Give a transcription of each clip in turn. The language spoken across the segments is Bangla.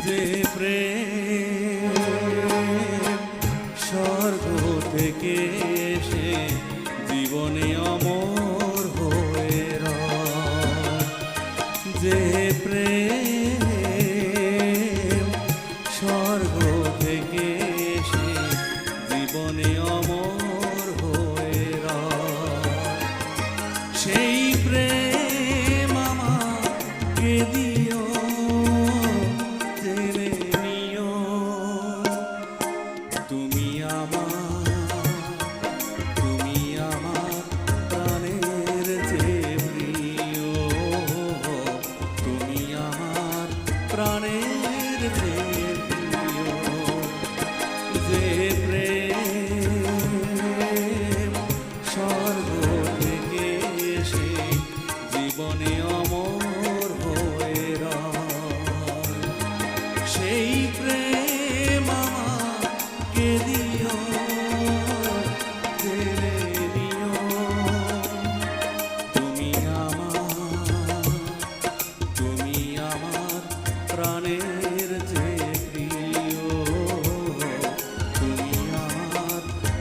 যে প্রেম স্বর্গ থেকে এসে জীবনে অমর হয়ে রয়, যে প্রেম স্বর্গ থেকে এসে জীবনে অমর হয়ে রয়, সেই প্রেম আমাকে দিও, জেনে নিও তুমি আমার প্রাণের চেয়ে প্রিয়, তুমি আমার প্রাণের চেয়ে প্রিয়, যে প্রেম স্বর্গ থেকে এসে জীবনে অমর হয়ে রয়, সেই প্রেম আমাকে দিও, জেনে নিও তুমি আমার প্রাণের চেয়ে প্রিয়, তুমি আমার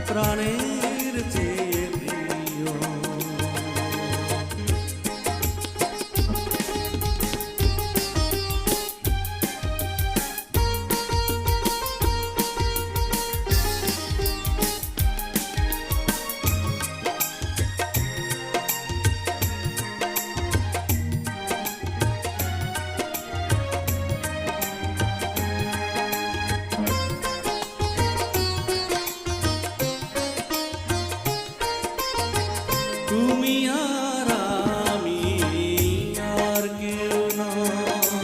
প্রাণের চেয়ে প্রিয়। তুমি আর আমি আর কেউ নয়,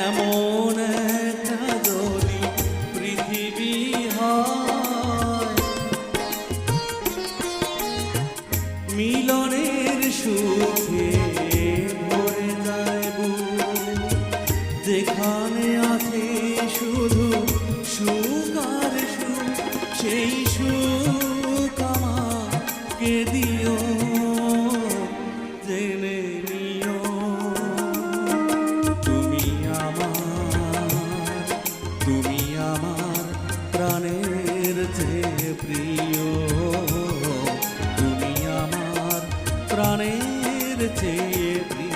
এমন একটা যদি পৃথিবী হয়, মিলনের সুখে ভরে যায় বুক, যেখানে আছে শুধু সুখ আর সুখ, সেই সুখ আমাকে দিও, জেনে নিও তুমি আমার প্রাণের চেয়ে প্রিয়, তুমি আমার প্রাণের চেয়ে প্রিয়।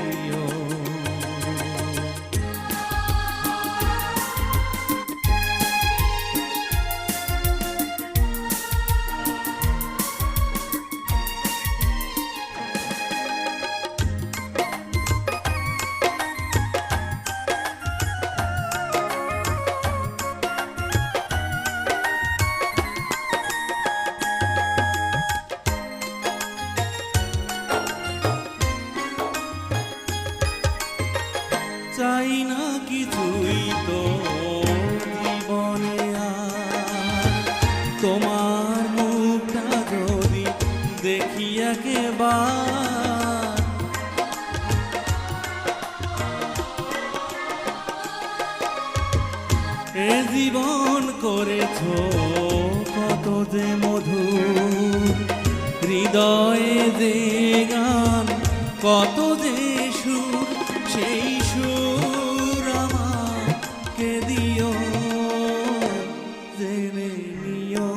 চাই না কিছুই তো জীবনে আর, তোমার মুখটা যদি দেখি একবার, এ জীবন করেছো কত যে মধুর, হৃদয়ে যে গান কত যে সুর, সেই সুর আমাকে দিও, জেনে নিও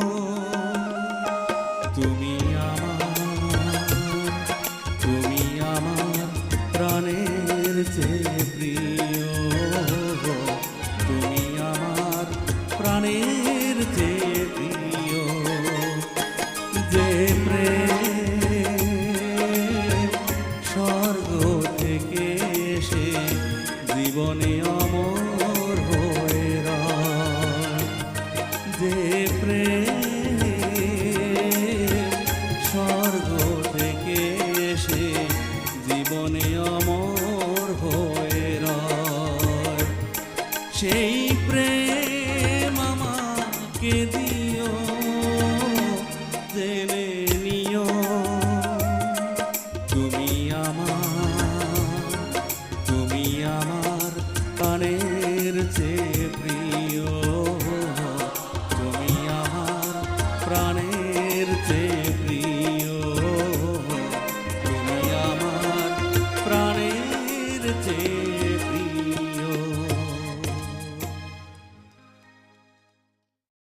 তুমি আমার প্রাণের চেয়ে প্রিয়, তুমি আমার প্রাণের চেয়ে প্রিয়, যে প্রেম স্বর্গ থেকে এসে জীবনে অমর হয়ে রয়, যে প্রেম স্বর্গ থেকে এসে জীবনে অমর হয়ে রয়, সেই